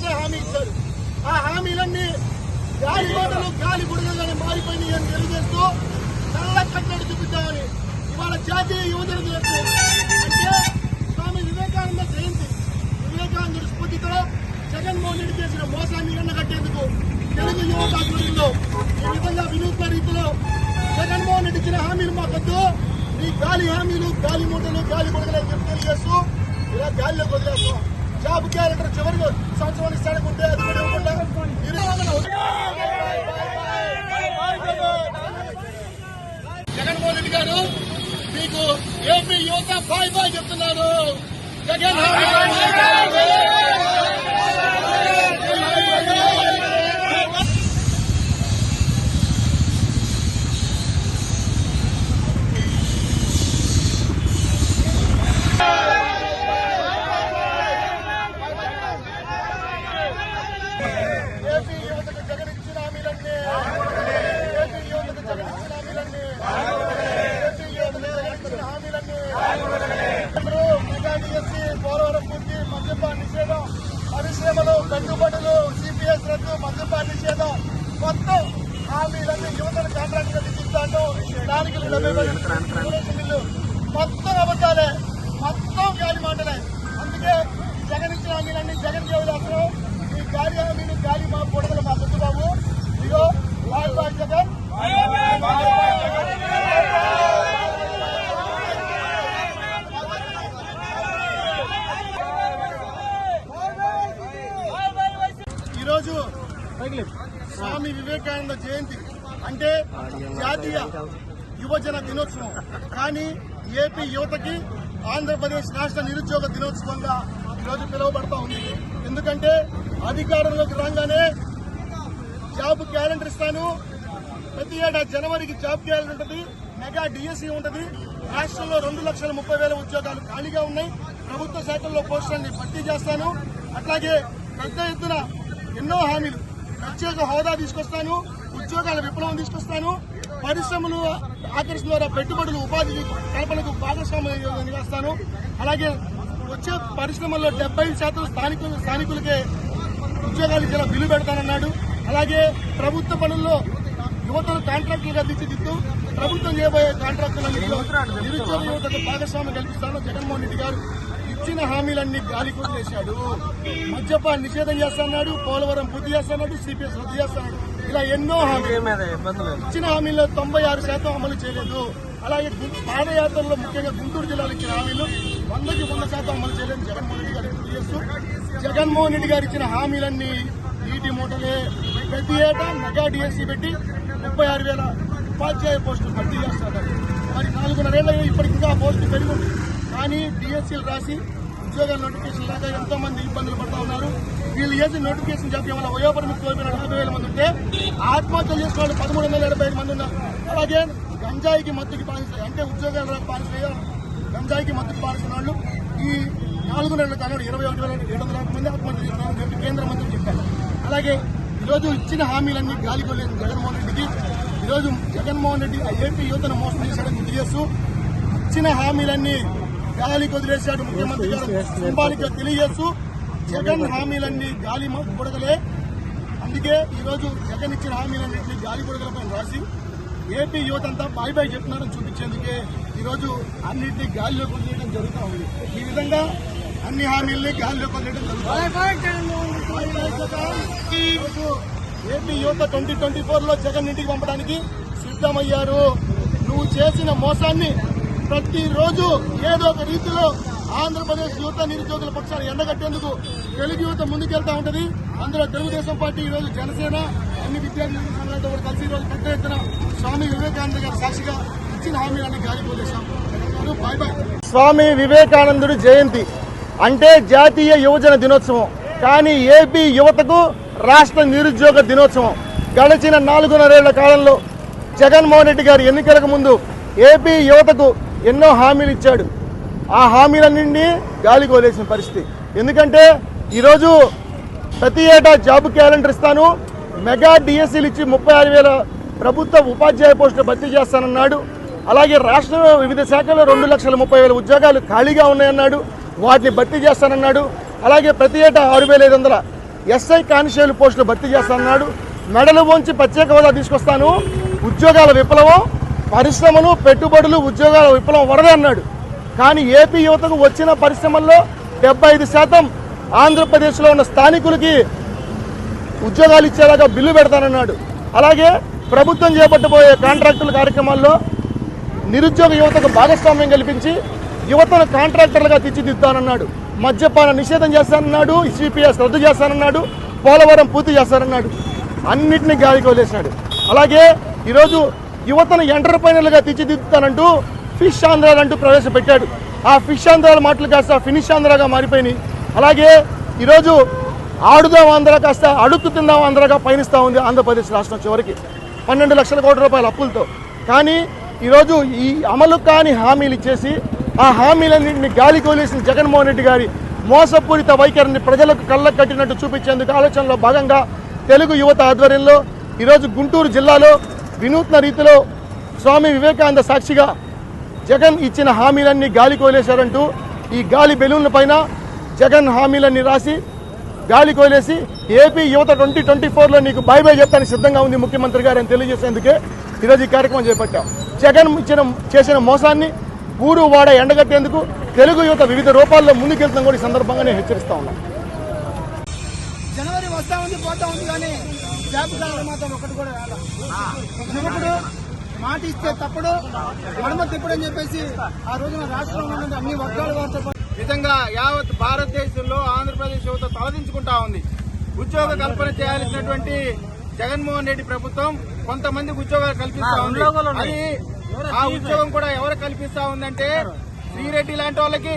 చేసే హామీ ఇచ్చారు. ఆ హామీలన్నీ గాలి మాటలు గాలి బుడగలుగానే మారిపోయినాయి అని తెలియజేస్తూ నల్ల కట్టడి చూపిద్దామని ఇవాళ జాతీయ యువజన దినోత్సవం అంటే స్వామి వివేకానంద జయంతి. వివేకానందుడి స్ఫూర్తితో జగన్మోహన్ రెడ్డి చేసిన మోసాన్ని ఎండగట్టేందుకు తెలుగు యువత ఆధ్వర్యంలో ఈ విధంగా వినూత్న రీతిలో జగన్మోహన్ రెడ్డి ఇచ్చిన హామీలు మాకొద్దు, ఈ గాలి హామీలు గాలి మూటలు గాలి బుడగలని చెప్పి తెలియజేస్తూ ఇలా గాలిలోకి వదిలేస్తాం. జాబ్ క్యాలెండర్ చివరి సంవత్సరం ఇస్తాడుకుంటే అది కూడా ఇవ్వకుండా జగన్మోహన్ రెడ్డి గారు మీకు ఏపీ యువత బాయ్ బాయ్ చెప్తున్నారు. జగన్ ఏపీ యువతకు జగన్ ఇచ్చిన హామీలన్నీ ఏపీ యువతకు జగన్ ఇచ్చిన హామీలన్నీ ఏపీ యువతకు జగన్ ఇచ్చిన హామీలన్నీ మెగాడిఎస్సీ పోలవరం పూర్తి మద్యపాన నిషేధం పరిశ్రమలు కట్టుబడులు సిపిఎస్ రద్దు మద్యపాన నిషేధం మొత్తం హామీలన్నీ యువతను కాంట్రాక్టుగా దిగిస్తాను. దానికి బిల్లు మొత్తం అబద్ధాలే, మొత్తం గాలి మాటలే. అందుకే జగన్ ఇచ్చిన హామీలన్నీ జగన్ వదిలేస్తున్నాం. ఈ గాలి హామీలు గాలి మా పొడగలు మా గుర్తు బాబు. ఇదో బాయ్ బాయ్ జగన్. ఈరోజు స్వామి వివేకానంద జయంతి అంటే జాతీయ యువజన దినోత్సవం. కానీ ఏపీ యువతకి ఆంధ్రప్రదేశ్ రాష్ట్ర నిరుద్యోగ దినోత్సవంగా ఈరోజు పిలువబడతా ఉంది. ఎందుకంటే అధికారంలోకి రాగానే జాబ్ క్యాలెండర్ ఇస్తాను, ప్రతి ఏటా జనవరికి జాబ్ క్యాలెండర్ ఉంటుంది, మెగా డిఎస్సీ ఉంటుంది. రాష్ట్రంలో 2,30,000 ఉద్యోగాలు ఖాళీగా ఉన్నాయి. ప్రభుత్వ శాఖల్లో పోస్టులన్నీ భర్తీ చేస్తాను. అట్లాగే పెద్ద ఎత్తున ఎన్నో హామీలు, ప్రత్యేక హోదా తీసుకొస్తాను, ఉద్యోగాల విప్లవం తీసుకొస్తాను, పరిశ్రమలు ఆకర్షణ ద్వారా పెట్టుబడులు ఉపాధి కల్పనకు భాగస్వామ్యం చేస్తాను. అలాగే వచ్చే పరిశ్రమల్లో 70% స్థానికులకే ఉద్యోగాలు ఇచ్చేలా బిల్లు పెడతానన్నాడు. అలాగే ప్రభుత్వ పనుల్లో యువతను కాంట్రాక్టులుగా తీర్చిదిద్దు ప్రభుత్వం చేయబోయే కాంట్రాక్టులలో నిరుద్యోగ యువతకు భాగస్వామ్యం కల్పిస్తాను. జగన్మోహన్ రెడ్డి గారు ఇచ్చిన హామీలన్నీ గాలి కొట్టేశాడు. మద్యపాన నిషేధం చేస్తున్నాడు, పోలవరం పూర్తి చేస్తున్నాడు, సిపిఎస్ రద్దు చేస్తున్నాడు. ఇలా ఎన్నో హామీలు ఇచ్చిన హామీల్లో 96% అమలు చేయలేదు. అలాగే పాదయాత్రలో ముఖ్యంగా గుంటూరు జిల్లాలో ఇచ్చిన హామీలు 100కి 100% అమలు చేయలేదు. జగన్మోహన్ రెడ్డి గారు తెలియజేస్తూ జగన్మోహన్ రెడ్డి గారు ఇచ్చిన హామీలన్నీ నీటి మూటలే. ప్రతి ఏటా మెగా డిఎస్సీ పెట్టి 36,000 ఉపాధ్యాయ పోస్టులు భర్తీ చేస్తారు. మరి 4.5 ఏళ్ల ఇప్పటికి ఇంకా పోస్టులు పెరిగింది. కానీ డిఎస్సీలు రాసి ఉద్యోగాల నోటిఫికేషన్ లాగా ఎంతో మంది ఇబ్బందులు పడుతూ ఉన్నారు. వీళ్ళు చేసిన నోటిఫికేషన్ జాబ్ వల్ల వయోపరిమితి కోల్పోయిన 40,000 మంది ఉంటే ఆత్మహత్యలు చేసిన వాళ్ళు 1375 మంది ఉన్నారు. అలాగే గంజాయికి మత్తుకి బానిస్తాయి అంటే ఉద్యోగాలు రాక బానిస్తాయి. గంజాయికి మత్తుకి బానిసిన వాళ్ళు ఈ 4 నెలల కాలంలో 21,700 మంది ఆత్మహత్య చేస్తున్నారని చెప్పి కేంద్ర మంత్రి చెప్పారు. అలాగే ఈరోజు ఇచ్చిన హామీలన్నీ గాలి కొలేదు జగన్మోహన్ రెడ్డికి. ఈరోజు జగన్మోహన్ రెడ్డి ఏపీ యువతను మోసం చేశాడని గుర్తు చేస్తూ ఇచ్చిన హామీలన్నీ గాలి వదిలేశాడు ముఖ్యమంత్రి గారు సింబాలిక్గా తెలియజేస్తూ జగన్ హామీలన్నీ గాలి బుడగలే. అందుకే ఈరోజు జగన్ ఇచ్చిన హామీలన్నింటినీ గాలి బుడగలపై రాసి ఏపీ యువత అంతా బాయ్ బాయ్ చెప్తున్నారని చూపించేందుకే ఈరోజు అన్నింటినీ గాలిలోకి వదిలేయడం జరుగుతూ ఉంది. ఈ విధంగా అన్ని హామీల్ని గాలిలోకి వదిలేయడం జరుగుతుంది. ఏపీ యువత 2024లో జగన్ ఇంటికి పంపడానికి సిద్దమయ్యారు. నువ్వు చేసిన మోసాన్ని ప్రతిరోజు ఏదో ఒక రీతిలో ఆంధ్రప్రదేశ్ యువత నిరుద్యోగుల పక్షాన్ని ఎండగట్టేందుకు తెలుగు యువత ముందుకెళ్తా ఉంటది. అందులో తెలుగుదేశం పార్టీ ఈరోజు జనసేన అన్ని విద్యార్థి సంఘాలతో కలిసి ఈరోజు పెద్ద ఎత్తున స్వామి వివేకానంద గారి సాక్షిగా ఇచ్చిన హామీలన్నీ గాలిపోలేశాం. Bye bye. స్వామి వివేకానందుడి జయంతి అంటే జాతీయ యువజన దినోత్సవం. కానీ ఏపీ యువతకు రాష్ట్ర నిరుద్యోగ దినోత్సవం. గడిచిన 4.5 ఏళ్ల కాలంలో జగన్మోహన్ రెడ్డి గారు ఎన్నికలకు ముందు ఏపీ యువతకు ఎన్నో హామీలు ఇచ్చాడు. ఆ హామీలన్నింటినీ గాలి కోలేసిన పరిస్థితి. ఎందుకంటే ఈరోజు ప్రతి ఏటా జాబ్ క్యాలెండర్ ఇస్తాను, మెగా డిఎస్సీలు ఇచ్చి 36,000 ప్రభుత్వ ఉపాధ్యాయ పోస్టులు భర్తీ చేస్తానన్నాడు. అలాగే రాష్ట్రంలో వివిధ శాఖల్లో 2,30,000 ఉద్యోగాలు ఖాళీగా ఉన్నాయన్నాడు, వాటిని భర్తీ చేస్తానన్నాడు. అలాగే ప్రతి ఏటా 6,500 ఎస్ఐ కానిస్టేబుల్ పోస్టులు భర్తీ చేస్తానన్నాడు. మెడలు వంచి ప్రత్యేక హోదా తీసుకొస్తాను, ఉద్యోగాల విప్లవం, పరిశ్రమలు, పెట్టుబడులు, ఉద్యోగాల విప్లవం వరద అన్నాడు. కానీ ఏపీ యువతకు వచ్చిన పరిశ్రమల్లో 75% ఆంధ్రప్రదేశ్లో ఉన్న స్థానికులకి ఉద్యోగాలు ఇచ్చేలాగా బిల్లు పెడతానన్నాడు. అలాగే ప్రభుత్వం చేపట్టబోయే కాంట్రాక్టుల కార్యక్రమాల్లో నిరుద్యోగ యువతకు భాగస్వామ్యం కల్పించి యువతను కాంట్రాక్టర్లుగా తీర్చిదిద్దానన్నాడు. మద్యపాన నిషేధం చేస్తానన్నాడు, సిపిఎస్ రద్దు చేస్తానన్నాడు, పోలవరం పూర్తి చేస్తానన్నాడు. అన్నింటినీ గాలికి వదిలేశాడు. అలాగే ఈరోజు యువతను ఎంటర్ప్రైనర్లుగా తీర్చిదిద్దుతానంటూ ఫిష్ ఆంధ్రాలు అంటూ ప్రవేశపెట్టాడు. ఆ ఫిష్ ఆంధ్రాల మాటలు కాస్త ఫినిష్ ఆంధ్రాగా మారిపోయినాయి. అలాగే ఈరోజు ఆడుదాం ఆంధ్ర కాస్త అడుక్కు తిందాం ఆంధ్రగా పయనిస్తూ ఉంది ఆంధ్రప్రదేశ్ రాష్ట్రం చివరికి 12 లక్షల కోట్ల రూపాయల అప్పులతో. కానీ ఈరోజు ఈ అమలు కాని హామీలు ఇచ్చేసి ఆ హామీలన్నింటినీ గాలికి వదిలేసిన జగన్మోహన్ రెడ్డి గారి మోసపూరిత వైఖరిని ప్రజలకు కళ్ళకు కట్టినట్టు చూపించేందుకు ఆలోచనలో భాగంగా తెలుగు యువత ఆధ్వర్యంలో ఈరోజు గుంటూరు జిల్లాలో వినూత్న రీతిలో స్వామి వివేకానంద సాక్షిగా జగన్ ఇచ్చిన హామీలన్నీ గాలికి వదిలేశారంటూ ఈ గాలి బెలూన్ల పైన జగన్ హామీలన్నీ రాసి గాలికి వదిలేసి ఏపీ యువత 2024లో నీకు బై బై చెప్తానికి సిద్ధంగా ఉంది ముఖ్యమంత్రి గారు అని తెలియజేసేందుకే ఈరోజు ఈ కార్యక్రమం చేపట్టాం. జగన్ చేసిన మోసాన్ని ఊరు వాడ ఎండగట్టేందుకు తెలుగు యువత వివిధ రూపాల్లో ముందుకెళ్తాం కూడా ఈ సందర్భంగా నేను హెచ్చరిస్తా ఉన్నాను. జనవరి వస్తా ఉంది పోతా ఉంది కానీ జాబ్ కాలం మాత్రం ఒకటి కూడా రాదు. యువకుడు మాట ఇస్తే తప్పుడు మడమ తిప్పుడని చెప్పేసి ఆ రోజున రాష్ట్రంలో ఉన్న అన్ని వర్గాల వారితో విధంగా యావత్ భారతదేశంలో ఆంధ్రప్రదేశ్ యువత తలదించుకుంటా ఉంది. ఉద్యోగ కల్పన చేయాల్సినటువంటి జగన్మోహన్ రెడ్డి ప్రభుత్వం కొంతమందికి ఉద్యోగాలు కల్పిస్తా ఉంది. అది ఆ ఉద్యోగం కూడా ఎవరు కల్పిస్తా ఉందంటే శ్రీరెడ్డి లాంటి వాళ్ళకి,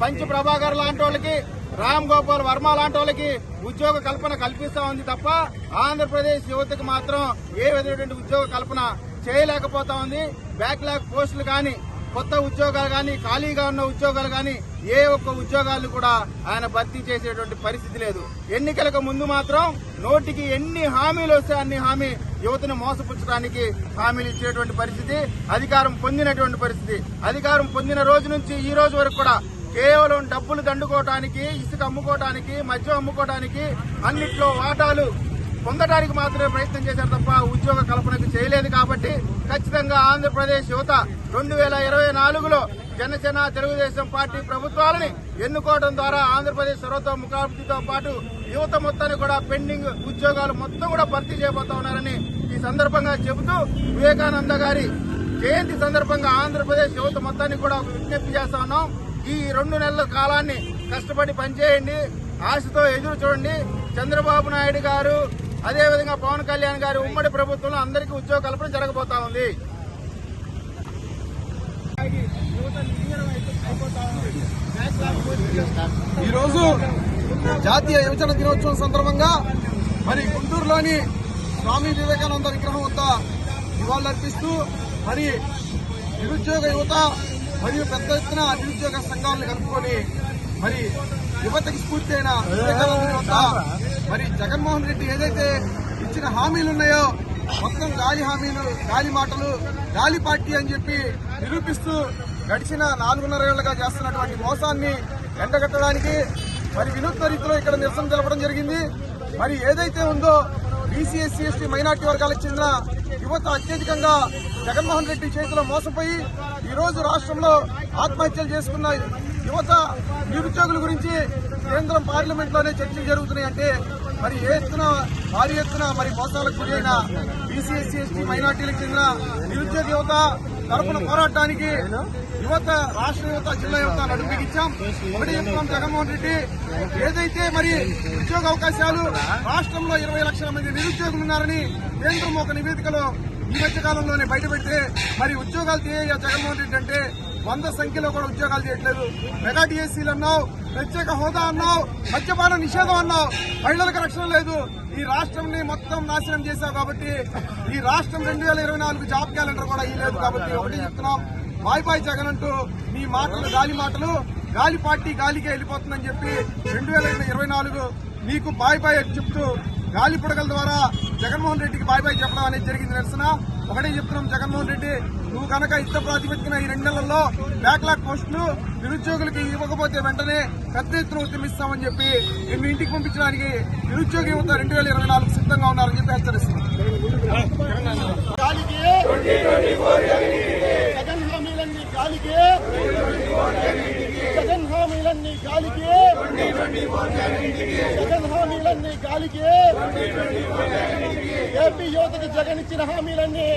పంచ ప్రభాకర్ లాంటి వాళ్ళకి, రామ్ గోపాల్ వర్మ లాంటి వాళ్ళకి ఉద్యోగ కల్పన కల్పిస్తా ఉంది తప్ప ఆంధ్రప్రదేశ్ యువతకు మాత్రం ఏ విధమైనటువంటి ఉద్యోగ కల్పన చేయలేకపోతా ఉంది. బ్యాక్లాగ్ పోస్టులు కానీ, కొత్త ఉద్యోగాలు కానీ, ఖాళీగా ఉన్న ఉద్యోగాలు కానీ ఏ ఒక్క ఉద్యోగాలు కూడా ఆయన భర్తీ చేసేటువంటి పరిస్థితి లేదు. ఎన్నికలకు ముందు మాత్రం నోటికి ఎన్ని హామీలు వస్తే అన్ని హామీ యువతను మోసపుచ్చడానికి హామీలు ఇచ్చేటువంటి పరిస్థితి, అధికారం పొందినటువంటి పరిస్థితి. అధికారం పొందిన రోజు నుంచి ఈ రోజు వరకు కూడా కేవలం డబ్బులు దండుకోవడానికి, ఇసుక అమ్ముకోవడానికి, మద్యం అమ్ముకోవడానికి, అన్నిట్లో వాటాలు పొందడానికి మాత్రమే ప్రయత్నం చేశారు తప్ప ఉద్యోగ కల్పనకు చేయలేదు. కాబట్టి ఖచ్చితంగా ఆంధ్రప్రదేశ్ యువత 2024లో జనసేన, తెలుగుదేశం పార్టీ ప్రభుత్వాలని ఎన్నుకోవడం ద్వారా ఆంధ్రప్రదేశ్ సర్వతోముఖాభివృద్ధితో పాటు యువత మొత్తాన్ని కూడా పెండింగ్ ఉద్యోగాలు మొత్తం కూడా భర్తీ చేయబోతా ఉన్నారని ఈ సందర్భంగా చెబుతూ వివేకానంద గారి జయంతి సందర్భంగా ఆంధ్రప్రదేశ్ యువత మొత్తాన్ని కూడా విజ్ఞప్తి చేస్తా ఉన్నాం. ఈ 2 నెలల కాలాన్ని కష్టపడి పనిచేయండి, ఆశతో ఎదురు చూడండి. చంద్రబాబు నాయుడు గారు అదేవిధంగా పవన్ కళ్యాణ్ గారి ఉమ్మడి ప్రభుత్వంలో అందరికీ ఉద్యోగ కల్పన జరగబోతా ఉంది. ఈరోజు జాతీయ యువజన దినోత్సవం సందర్భంగా మరి గుంటూరులోని స్వామి వివేకానంద విగ్రహం వద్ద నివాళులర్పిస్తూ మరి నిరుద్యోగ యువత మరియు పెద్ద ఎత్తున నిరుద్యోగ సంఘాలను కలుపుకొని మరి యువతకి స్ఫూర్తి అయిన వివేకానంద వద్ద మరి జగన్మోహన్ రెడ్డి ఏదైతే ఇచ్చిన హామీలు ఉన్నాయో మొత్తం గాలి హామీలు, గాలి మాటలు, గాలి పార్టీ అని చెప్పి నిరూపిస్తూ గడిచిన 4.5 ఏళ్లుగా చేస్తున్నటువంటి మోసాన్ని ఎండగట్టడానికి మరి వినూత్న రీతిలో ఇక్కడ నిరసన తెలపడం జరిగింది. మరి ఏదైతే ఉందో బీసీ, ఎస్సీ, ఎస్టీ, మైనార్టీ వర్గాలకు చెందిన యువత అత్యధికంగా జగన్మోహన్ రెడ్డి చేతిలో మోసపోయి ఈరోజు రాష్ట్రంలో ఆత్మహత్యలు చేసుకున్న యువత నిరుద్యోగుల గురించి కేంద్రం పార్లమెంట్లోనే చర్చలు జరుగుతున్నాయంటే మరి భారీ ఎత్తున మరి మోసాలకు గురైన బీసీ, ఎస్సీ, ఎస్టీ, మైనార్టీలకు చెందిన నిరుద్యోగ యువత తరపున పోరాటానికి యువత, రాష్ట్ర యువత, జిల్లా యువత నడుము బిగించాం. ఒకటి చెప్తాం, జగన్మోహన్ రెడ్డి ఏదైతే మరి ఉద్యోగ అవకాశాలు రాష్ట్రంలో 20 లక్షల మంది నిరుద్యోగులు ఉన్నారని కేంద్రం ఒక నివేదికలో ఈ మధ్య కాలంలోనే బయటపెడితే మరి ఉద్యోగాలు తీయ జగన్మోహన్ రెడ్డి అంటే 100 సంఖ్యలో కూడా ఉద్యోగాలు చేయట్లేదు. మెగా టీఎస్సీలు అన్నావు, ప్రత్యేక హోదా అన్నావు, మద్యపాన నిషేధం అన్నావు, మహిళలకు రక్షణ లేదు. ఈ రాష్ట్రంని మొత్తం నాశనం చేశావు కాబట్టి ఈ రాష్ట్రం 2024 జాబ్ క్యాలెండర్ కూడా ఇవ్వలేదు. కాబట్టి ఒకటి చెప్తున్నాం, బాయ్ బాయ్ జగన్ అంటూ నీ మాటలు గాలి మాటలు, గాలి పార్టీ గాలికే వెళ్ళిపోతుందని చెప్పి 2024 నీకు బాయ్ బాయ్ అని చెప్తూ గాలి పుడకల ద్వారా జగన్మోహన్ రెడ్డికి బాయ్ బాయ్ చెప్పడం అనేది జరిగింది. నిరసన ఒకటే చెప్తున్నాం, జగన్మోహన్ రెడ్డి నువ్వు కనుక యుద్ధ ప్రాతిపదికన ఈ 2 నెలల్లో బ్యాక్లాగ్ పోస్టులు నిరుద్యోగులకి ఇవ్వకపోతే వెంటనే పెద్ద ఎత్తున ఉద్యమిస్తామని చెప్పి నిన్ను ఇంటికి పంపించడానికి నిరుద్యోగ యువత 2024 సిద్ధంగా ఉన్నారని చెప్పి హెచ్చరిస్తున్నాం. జగన్ హామీలన్నీ గాలికే, జగన్ హామీలన్నీ గాలికే, జగన్ హామీలన్నీ గాలికే. ఏపీ యువతకు జగన్ ఇచ్చిన హామీలన్నీ,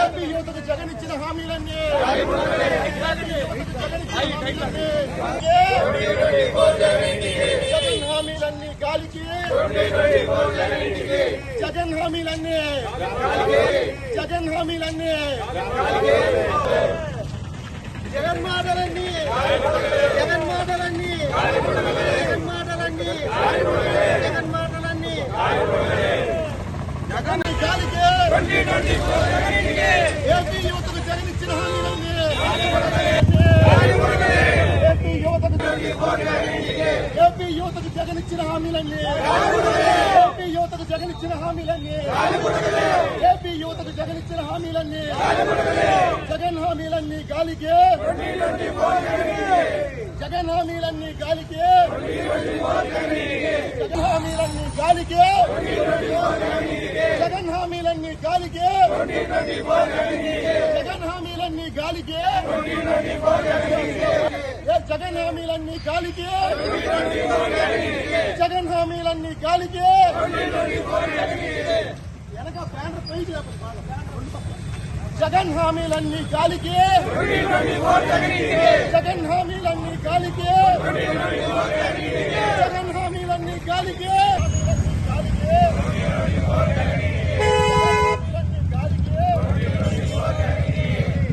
ఏపీ యువతకు జగన్ ఇచ్చిన హామీలన్నీ, జగన్ హామీలన్నీ గాలికి, జగన్ హామీలన్నీ, జగన్ హామీలన్నీ, జగన్ మాటలన్నీ, జగన్ మాటలన్నీ, జగన్ మాటలన్నీ, జగన్ మాటలన్నీ, జగన్ గాలికి, ఏపీ యువతకు జగన్ ఇచ్చిన హామీలన్నీ, ఏపీ యువతకు, ఏపీ యువతకు జగన్ ఇచ్చిన హామీలన్నీ, ఏపీ యువతకు జగన్ ఇచ్చిన హామీలన్నీ, ఏపీ యువతకు జగన్ ఇచ్చిన హామీలన్నీ, జగన్ హామీలన్నీ గాలికే, జగన్ హామీలన్నీ గాలికే, జగన్ హామీలన్నీ గాలికే, జగన్ హామీలన్నీ గాలికే, జగన్ హామీలన్నీ గాలికే, జగన్ హామీలన్నీ గాలికే, జగన్ హామీలన్నీ గాలికే. వెనక బ్యానర్ పైకి జగన్ హామీలన్నీ గాలికే, జగన్ హామీలన్నీ గాలికే, జగన్ హామీలన్నీ గాలికే,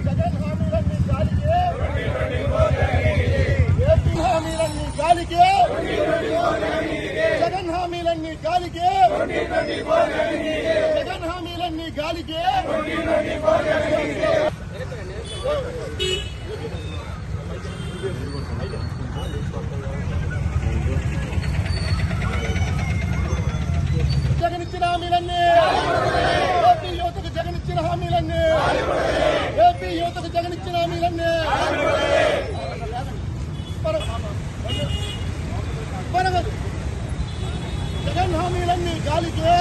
జగన్ హామీలన్నీ గాలికే, ఏపీ హామీలన్నీ గాలికే, జగన్ హామీలన్నీ గాలికే, జగన్ హామీలన్నీ గాలికే. జగన్ ఇచ్చిన హామీలన్నీ, ఏపీ యువతకు జగన్ ఇచ్చిన హామీలన్నీ, ఏపీ యువతకు జగన్ ఇచ్చిన హామీలన్నీ, జగన్ హామీలన్నీ గాలికే,